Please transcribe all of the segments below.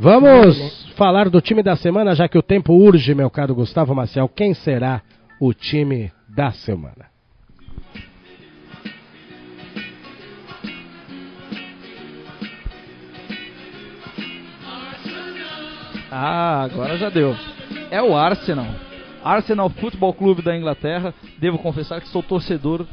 Vamos falar do time da semana, já que o tempo urge, meu caro Gustavo Maciel. Quem será o time da semana? Agora já deu. É o Arsenal. Arsenal Futebol Clube da Inglaterra. Devo confessar que sou torcedor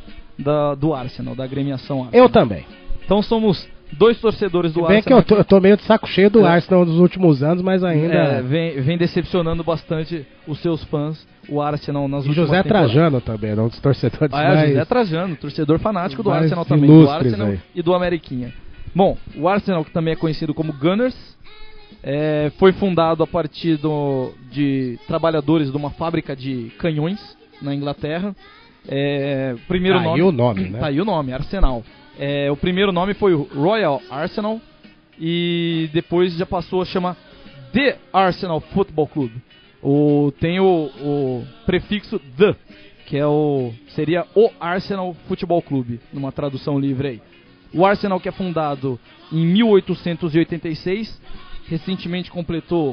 do Arsenal, da agremiação Arsenal. Eu também. Então somos 2 torcedores do Bem Arsenal. que eu tô meio de saco cheio do Arsenal nos últimos anos, mas ainda... Vem decepcionando bastante os seus fãs, o Arsenal nas últimas José temporadas. Trajano também, um dos torcedores mais... José Trajano, torcedor fanático do mais Arsenal também, do ilustres Arsenal aí. e do Ameriquinha. Bom, o Arsenal, que também é conhecido como Gunners, foi fundado a partir de trabalhadores de uma fábrica de canhões na Inglaterra. Primeiro Tá aí o nome, né? Tá aí o nome, Arsenal. O primeiro nome foi o Royal Arsenal e depois já passou a chamar The Arsenal Football Club. Tem o prefixo The, que seria o Arsenal Futebol Clube, numa tradução livre aí. O Arsenal, que é fundado em 1886, recentemente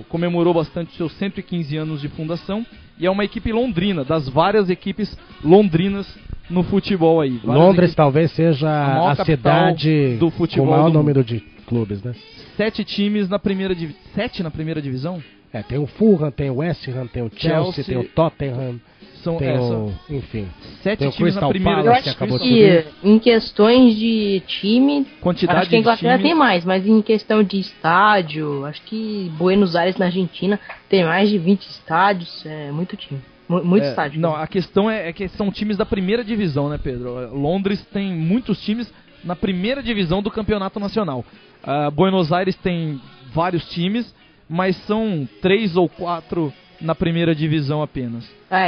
comemorou bastante seus 115 anos de fundação, e é uma equipe londrina, das várias equipes londrinas no futebol aí. Londres talvez seja a cidade do futebol com o maior número de clubes, né? 7 times na primeira divisão. 7 na primeira divisão? Tem o Fulham, tem o West Ham, tem o Chelsea, tem o Tottenham, enfim. 7 times na primeira divisão. Eu acho que em questões de time, quantidade acho que a Inglaterra tem mais, mas em questão de estádio, acho que Buenos Aires na Argentina tem mais de 20 estádios, muito time. Muito estádio. Não, a questão é que são times da primeira divisão, né, Pedro? Londres tem muitos times na primeira divisão do campeonato nacional. Buenos Aires tem vários times, mas são 3 ou 4 na primeira divisão apenas.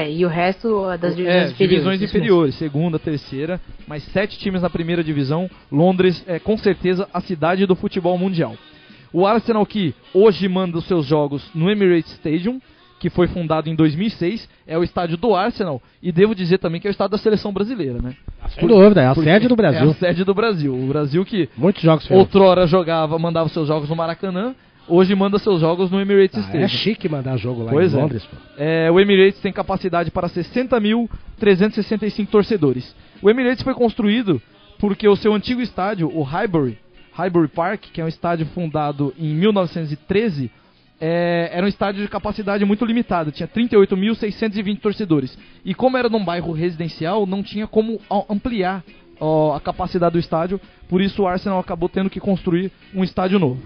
E o resto das divisões inferiores, segunda, terceira, mas 7 times na primeira divisão. Londres é com certeza a cidade do futebol mundial. O Arsenal, que hoje manda os seus jogos no Emirates Stadium, que foi fundado em 2006, é o estádio do Arsenal, e devo dizer também que é o estádio da seleção brasileira, né? Sem dúvida, é a sede do Brasil. É a sede do Brasil. O Brasil que muitos jogos outrora mandava seus jogos no Maracanã, hoje manda seus jogos no Emirates Stadium. É chique mandar jogo lá em Londres. Pô. O Emirates tem capacidade para 60.365 torcedores. O Emirates foi construído porque o seu antigo estádio, o Highbury Park, que é um estádio fundado em 1913, era um estádio de capacidade muito limitada, tinha 38.620 torcedores. E como era num bairro residencial, não tinha como ampliar a capacidade do estádio, por isso o Arsenal acabou tendo que construir um estádio novo.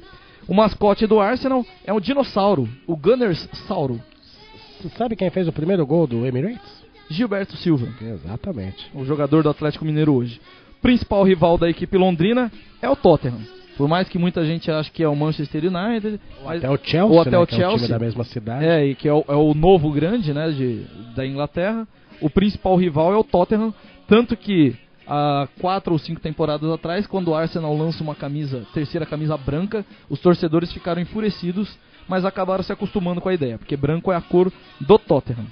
O mascote do Arsenal é um dinossauro, o Gunners Sauro. Você sabe quem fez o primeiro gol do Emirates? Gilberto Silva. Exatamente. O jogador do Atlético Mineiro hoje. O principal rival da equipe londrina é o Tottenham. Por mais que muita gente ache que é o Manchester United, até o Chelsea, ou até o que Chelsea, é o time da mesma cidade. E que é o novo grande, né, da Inglaterra. O principal rival é o Tottenham, tanto que há 4 ou 5 temporadas atrás, quando o Arsenal lança uma terceira camisa branca, os torcedores ficaram enfurecidos, mas acabaram se acostumando com a ideia, porque branco é a cor do Tottenham.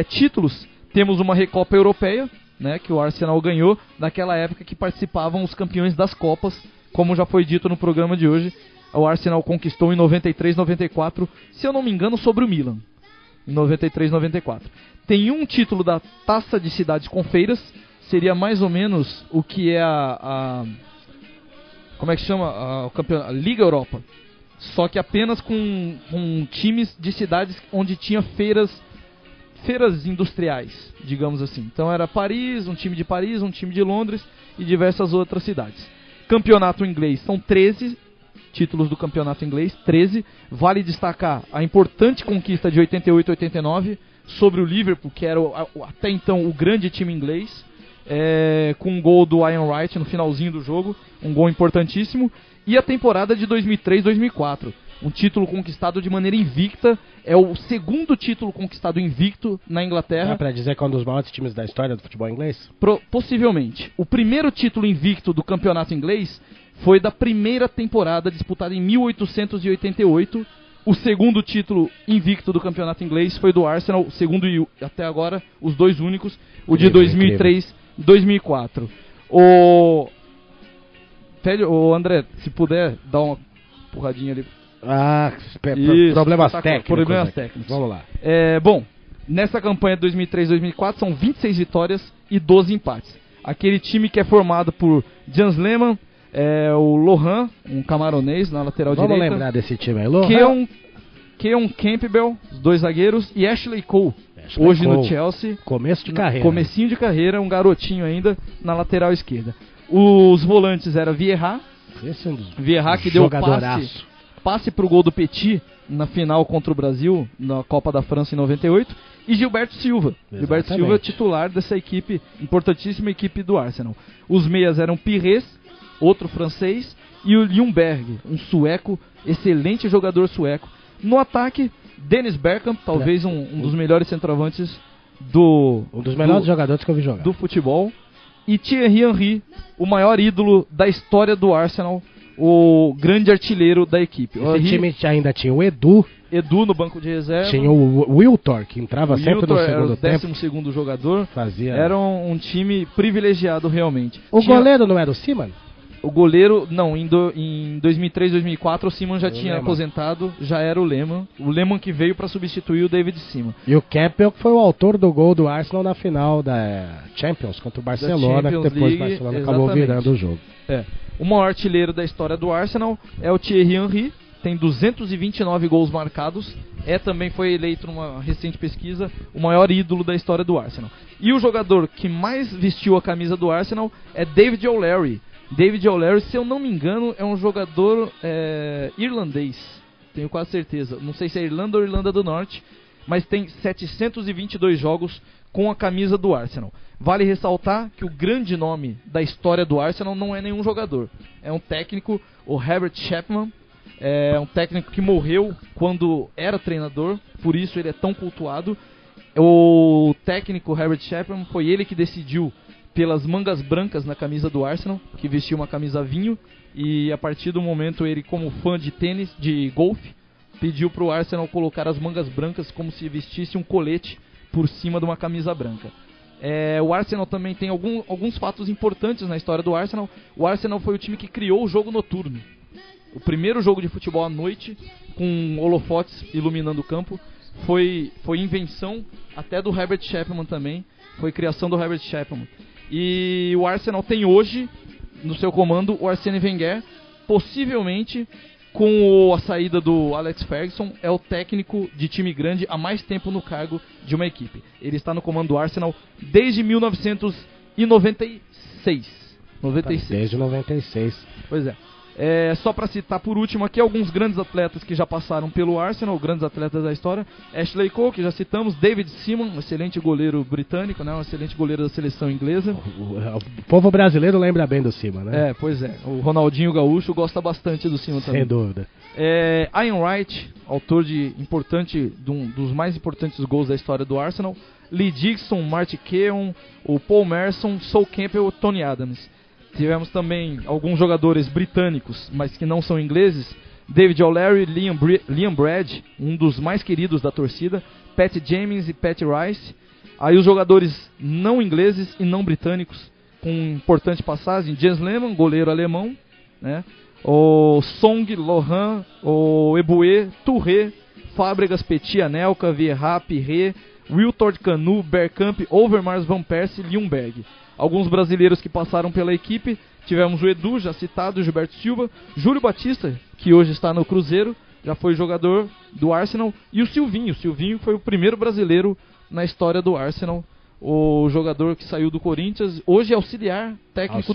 Títulos, temos uma Recopa Europeia, né, que o Arsenal ganhou, naquela época que participavam os campeões das Copas. Como já foi dito no programa de hoje, o Arsenal conquistou em 93, 94, se eu não me engano, sobre o Milan. Em 93, 94. Tem um título da Taça de Cidades com Feiras, seria mais ou menos o que é como é que chama? A Liga Europa. Só que apenas com times de cidades onde tinha feiras industriais, digamos assim. Então era Paris, um time de Londres e diversas outras cidades. Campeonato inglês, são 13 títulos do campeonato inglês, 13. Vale destacar a importante conquista de 88-89 sobre o Liverpool, que era até então o grande time inglês, com um gol do Ian Wright no finalzinho do jogo, um gol importantíssimo. E a temporada de 2003-2004, um título conquistado de maneira invicta, é o segundo título conquistado invicto na Inglaterra. Dá pra dizer que é um dos maiores times da história do futebol inglês? Possivelmente. O primeiro título invicto do campeonato inglês foi da primeira temporada disputada em 1888. O segundo título invicto do campeonato inglês foi do Arsenal, o segundo e até agora os 2 únicos, o de 2003 e 2004. O André, se puder dar uma porradinha ali Problemas espetacular. técnicos. Problemas aqui. técnicos. Vamos lá. Bom, nessa campanha de 2003-2004 são 26 vitórias e 12 empates. Aquele time que é formado por Jans Lehmann, o Lohan, um camaronês na lateral Vamos direita. lembrar desse time aí, Lohan. Keon Campbell, os dois zagueiros, e Ashley Cole, hoje no Chelsea. Começo de carreira. Comecinho de carreira, um garotinho ainda na lateral esquerda. Os volantes era Vieira que deu passe pro gol do Petit na final contra o Brasil, na Copa da França em 98, e Gilberto Silva. Exatamente. Gilberto Silva, titular dessa equipe, importantíssima equipe do Arsenal. Os meias eram Pires, outro francês, e o Ljungberg, um sueco, excelente jogador sueco. No ataque, Dennis Bergkamp, talvez um dos melhores centroavantes um dos melhores jogadores que eu vi jogar. Do futebol. E Thierry Henry, o maior ídolo da história do Arsenal, o grande artilheiro da equipe. Esse time ainda tinha o Edu no banco de reserva. Tinha o Wiltor, que entrava sempre no segundo tempo. Era o 12º jogador. Fazia. Era um time privilegiado realmente. O goleiro não era o Seaman? O goleiro, não, em 2003, 2004 o Seaman já tinha aposentado, já era o Lehmann. O Lehmann que veio para substituir o David Seaman. E o Campbell que foi o autor do gol do Arsenal na final da Champions contra o Barcelona, que depois o Barcelona acabou virando o jogo. O maior artilheiro da história do Arsenal é o Thierry Henry, tem 229 gols marcados, também foi eleito numa recente pesquisa o maior ídolo da história do Arsenal. E o jogador que mais vestiu a camisa do Arsenal é David O'Leary. David O'Leary, se eu não me engano, é um jogador irlandês, tenho quase certeza. Não sei se é Irlanda ou Irlanda do Norte, mas tem 722 jogos com a camisa do Arsenal. Vale ressaltar que o grande nome da história do Arsenal não é nenhum jogador. É um técnico, o Herbert Chapman, é um técnico que morreu quando era treinador, por isso ele é tão cultuado. O técnico Herbert Chapman foi ele que decidiu pelas mangas brancas na camisa do Arsenal, que vestia uma camisa vinho, e a partir do momento ele, como fã de tênis, de golfe, pediu para o Arsenal colocar as mangas brancas como se vestisse um colete por cima de uma camisa branca. O Arsenal também tem alguns fatos importantes na história do Arsenal. O Arsenal foi o time que criou o jogo noturno. O primeiro jogo de futebol à noite, com holofotes iluminando o campo, foi invenção até do Herbert Chapman também, foi criação do Herbert Chapman. E o Arsenal tem hoje, no seu comando, o Arsene Wenger, possivelmente com a saída do Alex Ferguson, é o técnico de time grande há mais tempo no cargo de uma equipe. Ele está no comando do Arsenal desde 1996. Desde 96. Pois é. Só para citar por último aqui alguns grandes atletas que já passaram pelo Arsenal, grandes atletas da história. Ashley Cole, que já citamos, David Seaman, um excelente goleiro britânico, né, um excelente goleiro da seleção inglesa. O povo brasileiro lembra bem do Seaman, né? Pois é. O Ronaldinho Gaúcho gosta bastante do Seaman também. Sem dúvida. Ian Wright, autor de um dos mais importantes gols da história do Arsenal. Lee Dixon, Marty Keown, o Paul Merson, Sol Campbell e Tony Adams. Tivemos também alguns jogadores britânicos, mas que não são ingleses. David O'Leary, Liam Brad, um dos mais queridos da torcida, Pat James e Pat Rice. Aí os jogadores não ingleses e não britânicos, com importante passagem: Jens Lehmann, goleiro alemão, né? O Song, Lohan, o Eboué, Touré, Fábregas, Petit, Anelka, Vieira, Pirret, Wiltord, Canu, Bergkamp, Overmars, Van Persie e Ljungberg. Alguns brasileiros que passaram pela equipe, tivemos o Edu, já citado, o Gilberto Silva, Júlio Batista, que hoje está no Cruzeiro, já foi jogador do Arsenal, e o Silvinho. O Silvinho foi o primeiro brasileiro na história do Arsenal, o jogador que saiu do Corinthians, hoje é auxiliar técnico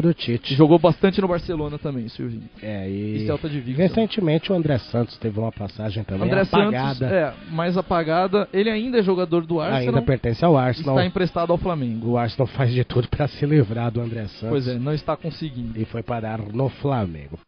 do Tite. Jogou bastante no Barcelona também, Silvinho. E Celta de Vigo. Recentemente o André Santos teve uma passagem também apagada. Santos, mais apagada. Ele ainda é jogador do Arsenal. Ainda pertence ao Arsenal. Está emprestado ao Flamengo. O Arsenal faz de tudo para se livrar do André Santos. Pois é, não está conseguindo. E foi parar no Flamengo.